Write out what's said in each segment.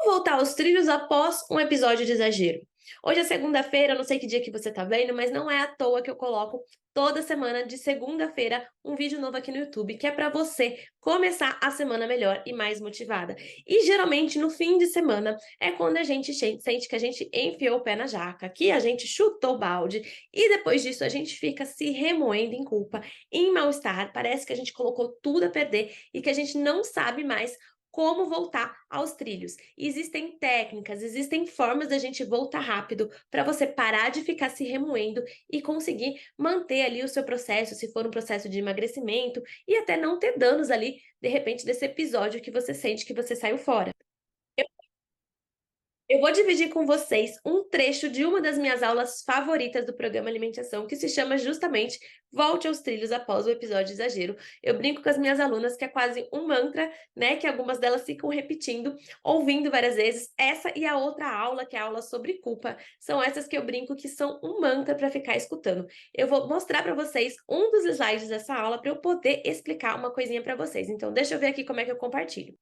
Voltar aos trilhos após um episódio de exagero. Hoje é segunda-feira, eu não sei que dia que você tá vendo, mas não é à toa que eu coloco toda semana de segunda-feira um vídeo novo aqui no YouTube, que é para você começar a semana melhor e mais motivada. E geralmente no fim de semana é quando a gente sente que a gente enfiou o pé na jaca, que a gente chutou o balde e depois disso a gente fica se remoendo em culpa, em mal-estar, parece que a gente colocou tudo a perder e que a gente não sabe mais como voltar aos trilhos. Existem técnicas, existem formas da gente voltar rápido para você parar de ficar se remoendo e conseguir manter ali o seu processo, se for um processo de emagrecimento, e até não ter danos ali, de repente, desse episódio que você sente que você saiu fora. Eu vou dividir com vocês um trecho de uma das minhas aulas favoritas do programa Alimentação, que se chama justamente Volte aos Trilhos após o episódio de exagero. Eu brinco com as minhas alunas que é quase um mantra, né? Que algumas delas ficam repetindo, ouvindo várias vezes. Essa e a outra aula, que é a aula sobre culpa, são essas que eu brinco que são um mantra para ficar escutando. Eu vou mostrar para vocês um dos slides dessa aula para eu poder explicar uma coisinha para vocês. Então, deixa eu ver aqui como é que eu compartilho.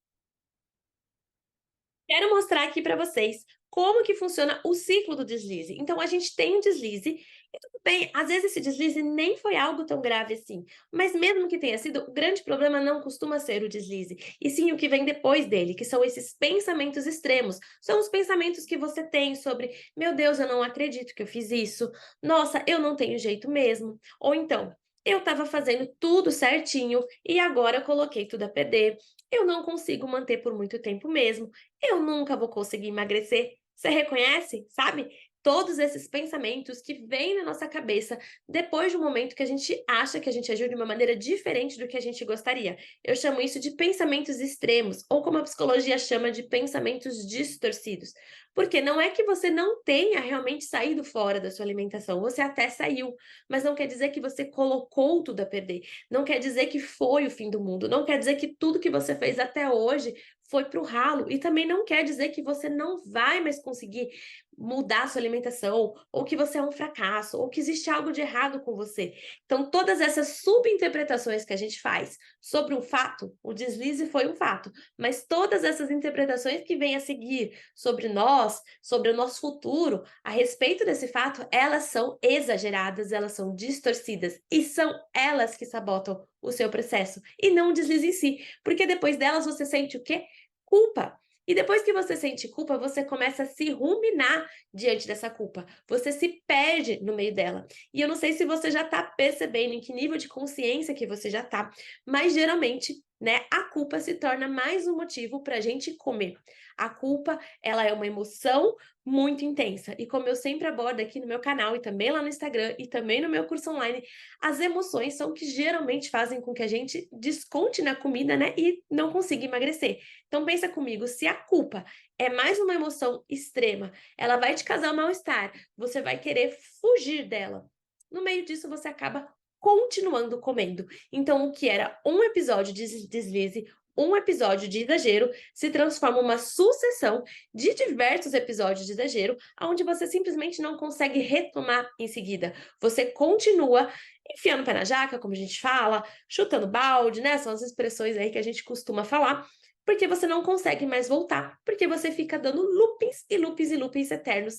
Quero mostrar aqui para vocês como que funciona o ciclo do deslize. Então, a gente tem um deslize, e tudo bem, às vezes esse deslize nem foi algo tão grave assim, mas mesmo que tenha sido, o grande problema não costuma ser o deslize, e sim o que vem depois dele, que são esses pensamentos extremos. São os pensamentos que você tem sobre, meu Deus, eu não acredito que eu fiz isso, nossa, eu não tenho jeito mesmo, ou então, eu estava fazendo tudo certinho e agora eu coloquei tudo a perder, eu não consigo manter por muito tempo mesmo, eu nunca vou conseguir emagrecer. Você reconhece, sabe? Todos esses pensamentos que vêm na nossa cabeça depois de um momento que a gente acha que a gente agiu de uma maneira diferente do que a gente gostaria. Eu chamo isso de pensamentos extremos, ou como a psicologia chama de pensamentos distorcidos. Porque não é que você não tenha realmente saído fora da sua alimentação, você até saiu, mas não quer dizer que você colocou tudo a perder. Não quer dizer que foi o fim do mundo, não quer dizer que tudo que você fez até hoje foi para o ralo, e também não quer dizer que você não vai mais conseguir mudar a sua alimentação, ou que você é um fracasso, ou que existe algo de errado com você. Então, todas essas subinterpretações que a gente faz sobre um fato, o deslize foi um fato, mas todas essas interpretações que vêm a seguir sobre nós, sobre o nosso futuro, a respeito desse fato, elas são exageradas, elas são distorcidas, e são elas que sabotam o seu processo, e não o deslize em si, porque depois delas você sente o quê? Culpa. E depois que você sente culpa, você começa a se ruminar diante dessa culpa. Você se perde no meio dela. E eu não sei se você já está percebendo em que nível de consciência que você já está, mas geralmente, né, a culpa se torna mais um motivo para a gente comer. A culpa, ela é uma emoção muito intensa. E como eu sempre abordo aqui no meu canal e também lá no Instagram e também no meu curso online, as emoções são que geralmente fazem com que a gente desconte na comida, né, e não consiga emagrecer. Então pensa comigo, se a culpa é mais uma emoção extrema, ela vai te causar mal-estar, você vai querer fugir dela. No meio disso, você acaba continuando comendo. Então, o que era um episódio de deslize, um episódio de exagero, se transforma uma sucessão de diversos episódios de exagero, onde você simplesmente não consegue retomar em seguida. Você continua enfiando o pé na jaca, como a gente fala, chutando balde, né? São as expressões aí que a gente costuma falar, porque você não consegue mais voltar, porque você fica dando loopings e loopings e loopings eternos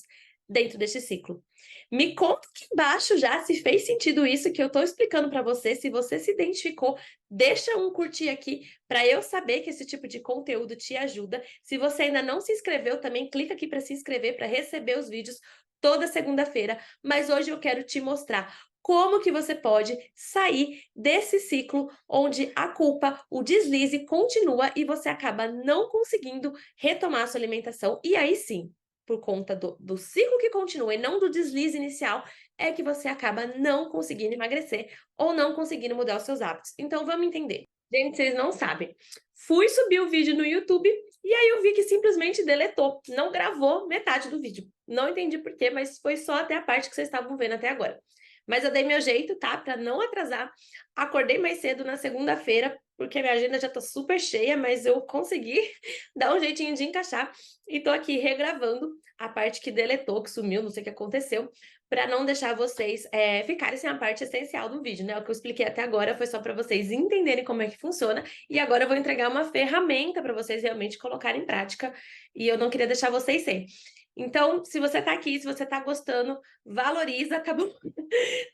dentro deste ciclo. Me conta aqui embaixo já se fez sentido isso que eu estou explicando para você, se você se identificou, deixa um curtir aqui para eu saber que esse tipo de conteúdo te ajuda. Se você ainda não se inscreveu, também clica aqui para se inscrever para receber os vídeos toda segunda-feira, mas hoje eu quero te mostrar como que você pode sair desse ciclo onde a culpa, o deslize continua e você acaba não conseguindo retomar a sua alimentação. E aí sim, por conta do ciclo que continua e não do deslize inicial, é que você acaba não conseguindo emagrecer ou não conseguindo mudar os seus hábitos. Então vamos entender. Gente, vocês não sabem. Fui subir o vídeo no YouTube e aí eu vi que simplesmente deletou, não gravou metade do vídeo. Não entendi por quê, mas foi só até a parte que vocês estavam vendo até agora. Mas eu dei meu jeito, tá? Para não atrasar. Acordei mais cedo na segunda-feira porque minha agenda já tá super cheia, mas eu consegui dar um jeitinho de encaixar e tô aqui regravando a parte que deletou, que sumiu, não sei o que aconteceu, para não deixar vocês ficarem sem a parte essencial do vídeo, né? O que eu expliquei até agora foi só para vocês entenderem como é que funciona, e agora eu vou entregar uma ferramenta para vocês realmente colocarem em prática, e eu não queria deixar vocês sem. Então, se você tá aqui, se você tá gostando, valoriza, tá bom?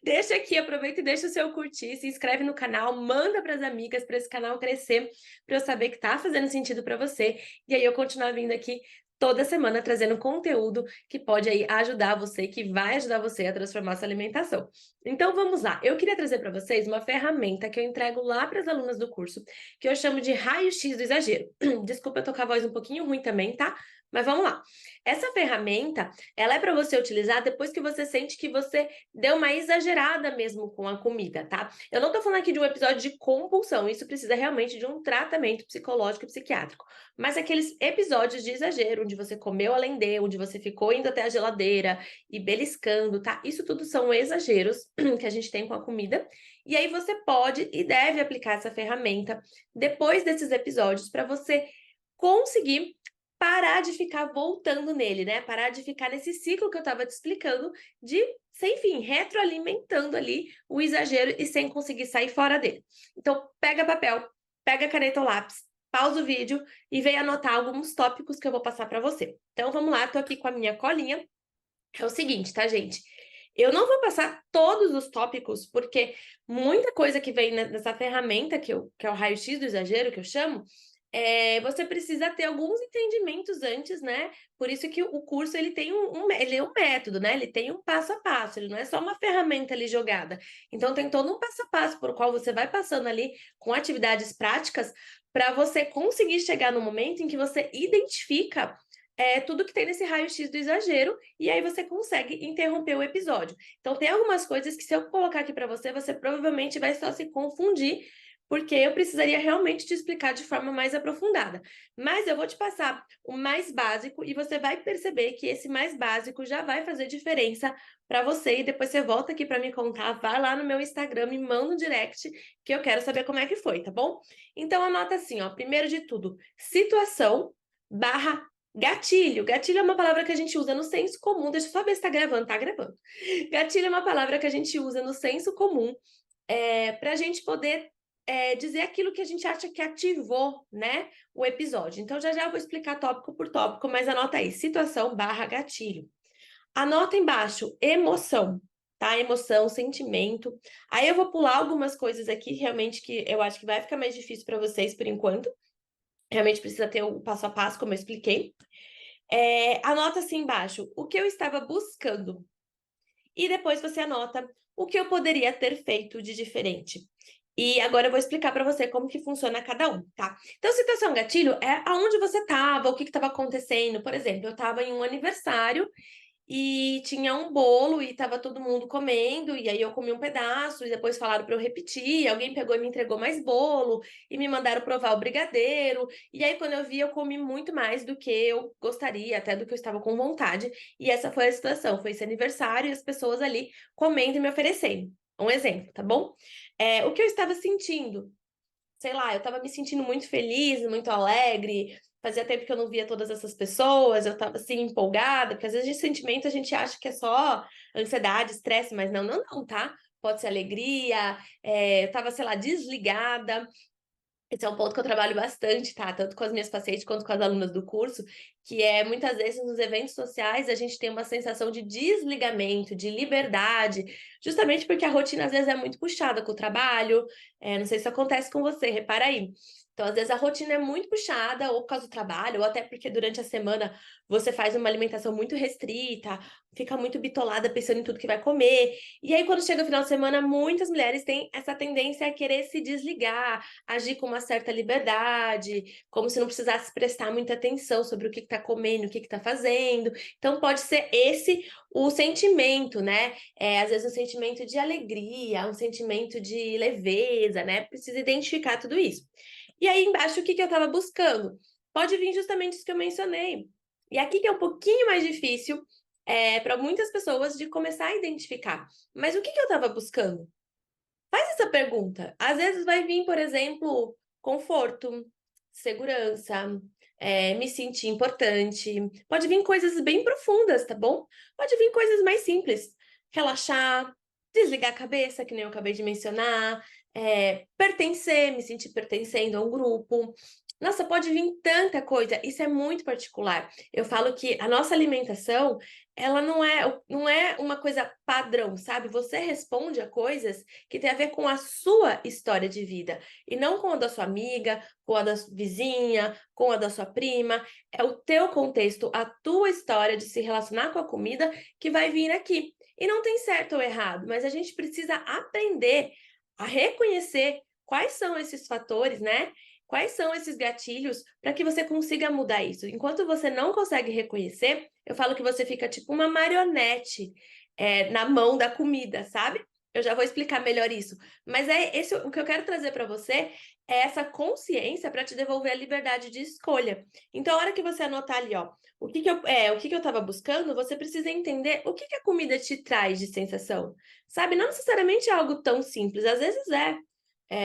Deixa aqui, aproveita e deixa o seu curtir, se inscreve no canal, manda para as amigas, para esse canal crescer, para eu saber que tá fazendo sentido para você, e aí eu continuar vindo aqui toda semana trazendo conteúdo que pode aí ajudar você, que vai ajudar você a transformar sua alimentação. Então vamos lá, eu queria trazer para vocês uma ferramenta que eu entrego lá para as alunas do curso, que eu chamo de raio-x do exagero. Desculpa eu tô com a voz um pouquinho ruim também, tá? Mas vamos lá. Essa ferramenta, ela é para você utilizar depois que você sente que você deu uma exagerada mesmo com a comida, tá? Eu não tô falando aqui de um episódio de compulsão, isso precisa realmente de um tratamento psicológico e psiquiátrico. Mas aqueles episódios de exagero, onde você comeu além de, onde você ficou indo até a geladeira e beliscando, tá? Isso tudo são exageros que a gente tem com a comida. E aí você pode e deve aplicar essa ferramenta depois desses episódios para você conseguir parar de ficar voltando nele, né? Parar de ficar nesse ciclo que eu estava te explicando, de, sem fim, retroalimentando ali o exagero e sem conseguir sair fora dele. Então, pega papel, pega caneta ou lápis, pausa o vídeo e vem anotar alguns tópicos que eu vou passar para você. Então, vamos lá, tô aqui com a minha colinha. É o seguinte, tá, gente? Eu não vou passar todos os tópicos, porque muita coisa que vem nessa ferramenta, que é o raio-x do exagero, que eu chamo, você precisa ter alguns entendimentos antes, né? Por isso que o curso ele tem ele é um método, né? Ele tem um passo a passo, ele não é só uma ferramenta ali jogada. Então tem todo um passo a passo por qual você vai passando ali com atividades práticas para você conseguir chegar no momento em que você identifica tudo que tem nesse raio-x do exagero, e aí você consegue interromper o episódio. Então, tem algumas coisas que, se eu colocar aqui para você, você provavelmente vai só se confundir, porque eu precisaria realmente te explicar de forma mais aprofundada. Mas eu vou te passar o mais básico, e você vai perceber que esse mais básico já vai fazer diferença para você, e depois você volta aqui para me contar, vai lá no meu Instagram, me manda um direct, que eu quero saber como é que foi, tá bom? Então, anota assim, ó, primeiro de tudo, situação barra gatilho. Gatilho é uma palavra que a gente usa no senso comum. Deixa eu só ver se tá gravando. Tá gravando. Gatilho é uma palavra que a gente usa no senso comum para a gente poder dizer aquilo que a gente acha que ativou, né, o episódio. Então, já já eu vou explicar tópico por tópico, mas anota aí, situação barra gatilho. Anota embaixo, emoção, tá? Emoção, sentimento. Aí eu vou pular algumas coisas aqui, realmente, que eu acho que vai ficar mais difícil para vocês por enquanto. Realmente precisa ter o passo a passo, como eu expliquei. Anota assim embaixo o que eu estava buscando. E depois você anota o que eu poderia ter feito de diferente. E agora eu vou explicar para você como que funciona cada um, tá? Então, situação gatilho é aonde você estava, o que estava acontecendo. Por exemplo, eu estava em um aniversário e tinha um bolo e tava todo mundo comendo, e aí eu comi um pedaço, e depois falaram para eu repetir, alguém pegou e me entregou mais bolo, e me mandaram provar o brigadeiro, e aí quando eu vi, eu comi muito mais do que eu gostaria, até do que eu estava com vontade, e essa foi a situação, foi esse aniversário, e as pessoas ali comendo e me oferecendo. Um exemplo, tá bom? O que eu estava sentindo? Sei lá, eu estava me sentindo muito feliz, muito alegre. Fazia tempo que eu não via todas essas pessoas, eu estava assim empolgada, porque às vezes de sentimento a gente acha que é só ansiedade, estresse, mas não, não, não, tá? Pode ser alegria, eu estava, sei lá, desligada. Esse é um ponto que eu trabalho bastante, tá? Tanto com as minhas pacientes quanto com as alunas do curso, que é muitas vezes nos eventos sociais a gente tem uma sensação de desligamento, de liberdade, justamente porque a rotina às vezes é muito puxada com o trabalho. Não sei se acontece com você, repara aí. Então, às vezes a rotina é muito puxada, ou por causa do trabalho, ou até porque durante a semana você faz uma alimentação muito restrita, fica muito bitolada pensando em tudo que vai comer. E aí, quando chega o final de semana, muitas mulheres têm essa tendência a querer se desligar, agir com uma certa liberdade, como se não precisasse prestar muita atenção sobre o que está comendo, o que está fazendo. Então, pode ser esse o sentimento, né? Às vezes um sentimento de alegria, um sentimento de leveza, né? Precisa identificar tudo isso. E aí embaixo, o que eu estava buscando? Pode vir justamente isso que eu mencionei. E aqui que é um pouquinho mais difícil para muitas pessoas de começar a identificar. Mas o que eu estava buscando? Faz essa pergunta. Às vezes vai vir, por exemplo, conforto, segurança, me sentir importante. Pode vir coisas bem profundas, tá bom? Pode vir coisas mais simples. Relaxar, desligar a cabeça, que nem eu acabei de mencionar, pertencer, me sentir pertencendo a um grupo. Nossa, pode vir tanta coisa, isso é muito particular. Eu falo que a nossa alimentação, ela não é uma coisa padrão, sabe? Você responde a coisas que tem a ver com a sua história de vida, e não com a da sua amiga, com a da vizinha, com a da sua prima. É o teu contexto, a tua história de se relacionar com a comida que vai vir aqui. E não tem certo ou errado, mas a gente precisa aprender a reconhecer quais são esses fatores, né? Quais são esses gatilhos para que você consiga mudar isso? Enquanto você não consegue reconhecer, eu falo que você fica tipo uma marionete na mão da comida, sabe? Eu já vou explicar melhor isso. Mas o que eu quero trazer para você é essa consciência para te devolver a liberdade de escolha. Então, a hora que você anotar ali, ó, o que que eu estava buscando, você precisa entender o que a comida te traz de sensação. Sabe? Não necessariamente é algo tão simples, às vezes é.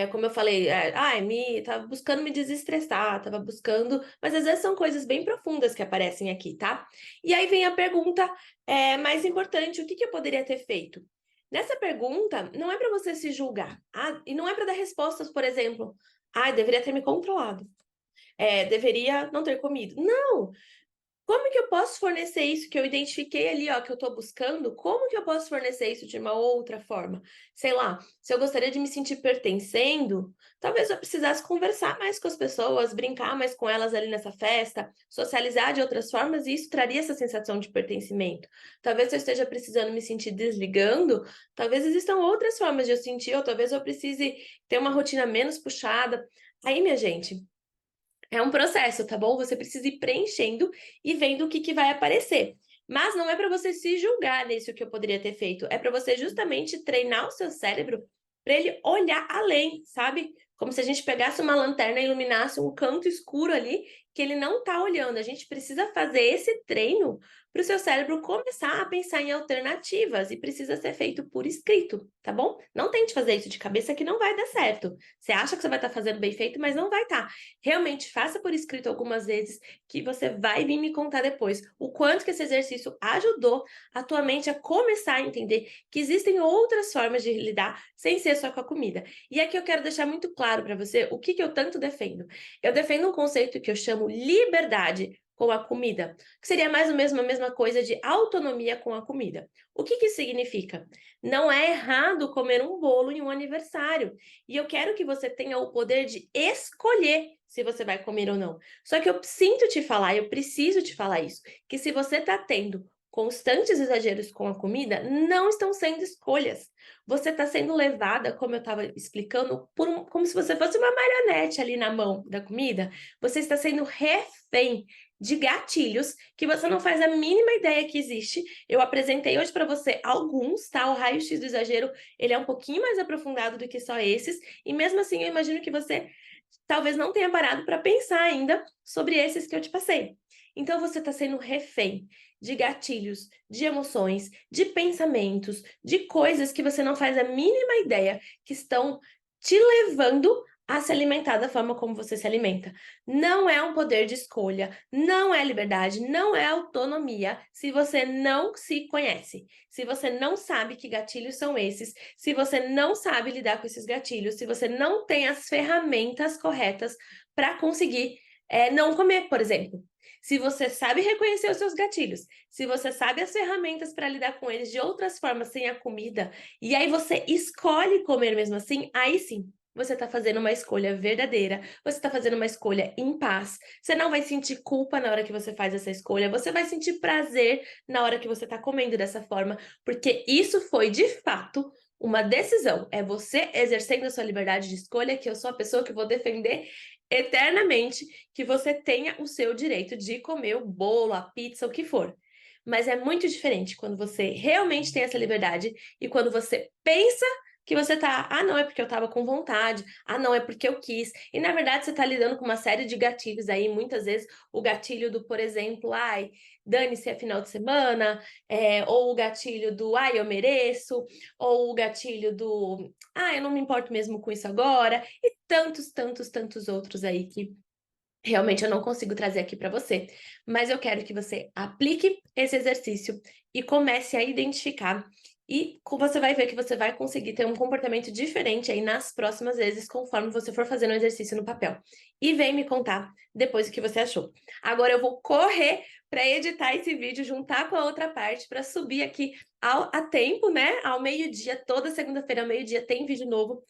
Como eu falei, tava buscando me desestressar, tava buscando, mas às vezes são coisas bem profundas que aparecem aqui, tá? E aí vem a pergunta mais importante: o que eu poderia ter feito? Nessa pergunta, não é para você se julgar, e não é para dar respostas, por exemplo, deveria ter me controlado, deveria não ter comido. Não! Como que eu posso fornecer isso que eu identifiquei ali, ó, que eu tô buscando? Como que eu posso fornecer isso de uma outra forma? Sei lá, se eu gostaria de me sentir pertencendo, talvez eu precisasse conversar mais com as pessoas, brincar mais com elas ali nessa festa, socializar de outras formas, e isso traria essa sensação de pertencimento. Talvez eu esteja precisando me sentir desligando, talvez existam outras formas de eu sentir, ou talvez eu precise ter uma rotina menos puxada. Aí, minha gente, é um processo, tá bom? Você precisa ir preenchendo e vendo o que vai aparecer. Mas não é para você se julgar nesse o que eu poderia ter feito. É para você justamente treinar o seu cérebro para ele olhar além, sabe? Como se a gente pegasse uma lanterna e iluminasse um canto escuro ali que ele não tá olhando. A gente precisa fazer esse treino para o seu cérebro começar a pensar em alternativas, e precisa ser feito por escrito, tá bom? Não tente fazer isso de cabeça que não vai dar certo. Você acha que você vai estar fazendo bem feito, mas não vai estar. Realmente faça por escrito algumas vezes, que você vai vir me contar depois o quanto que esse exercício ajudou a tua mente a começar a entender que existem outras formas de lidar sem ser só com a comida. E aqui eu quero deixar muito claro para você o que eu tanto defendo. Eu defendo um conceito que eu chamo liberdade com a comida, que seria mais ou menos a mesma coisa de autonomia com a comida. O que isso significa? Não é errado comer um bolo em um aniversário, e eu quero que você tenha o poder de escolher se você vai comer ou não. Só que eu sinto te falar, eu preciso te falar isso, que se você está tendo constantes exageros com a comida, não estão sendo escolhas. Você está sendo levada, como eu estava explicando, como se você fosse uma marionete ali na mão da comida. Você está sendo refém de gatilhos que você não faz a mínima ideia que existe. Eu apresentei hoje para você alguns, tá? O raio-x do exagero, ele é um pouquinho mais aprofundado do que só esses, e mesmo assim eu imagino que você talvez não tenha parado para pensar ainda sobre esses que eu te passei. Então você está sendo refém de gatilhos, de emoções, de pensamentos, de coisas que você não faz a mínima ideia que estão te levando a se alimentar da forma como você se alimenta. Não é um poder de escolha, não é liberdade, não é autonomia se você não se conhece, se você não sabe que gatilhos são esses, se você não sabe lidar com esses gatilhos, se você não tem as ferramentas corretas para conseguir não comer, por exemplo. Se você sabe reconhecer os seus gatilhos, se você sabe as ferramentas para lidar com eles de outras formas sem a comida, e aí você escolhe comer mesmo assim, aí sim, você está fazendo uma escolha verdadeira, você está fazendo uma escolha em paz. Você não vai sentir culpa na hora que você faz essa escolha, você vai sentir prazer na hora que você está comendo dessa forma, porque isso foi de fato uma decisão. É você exercendo a sua liberdade de escolha, que eu sou a pessoa que vou defender eternamente que você tenha o seu direito de comer o bolo, a pizza, o que for. Mas é muito diferente quando você realmente tem essa liberdade e quando você pensa que você tá: "Ah, não, é porque eu estava com vontade. Ah, não, é porque eu quis". E na verdade você tá lidando com uma série de gatilhos aí, muitas vezes o gatilho do, por exemplo, "Ai, dane-se, é final de semana", ou o gatilho do "Ai, eu mereço", ou o gatilho do "Ah, eu não me importo mesmo com isso agora", e tantos, tantos, tantos outros aí que realmente eu não consigo trazer aqui para você, mas eu quero que você aplique esse exercício e comece a identificar, e você vai ver que você vai conseguir ter um comportamento diferente aí nas próximas vezes, conforme você for fazendo o exercício no papel. E vem me contar depois o que você achou. Agora eu vou correr para editar esse vídeo, juntar com a outra parte, para subir aqui a tempo, né? Ao meio-dia, toda segunda-feira ao meio-dia tem vídeo novo.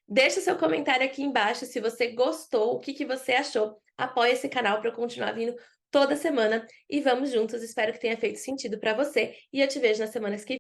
Deixa seu comentário aqui embaixo se você gostou, o que que você achou. Apoie esse canal para eu continuar vindo toda semana e vamos juntos. Espero que tenha feito sentido para você e eu te vejo nas semanas que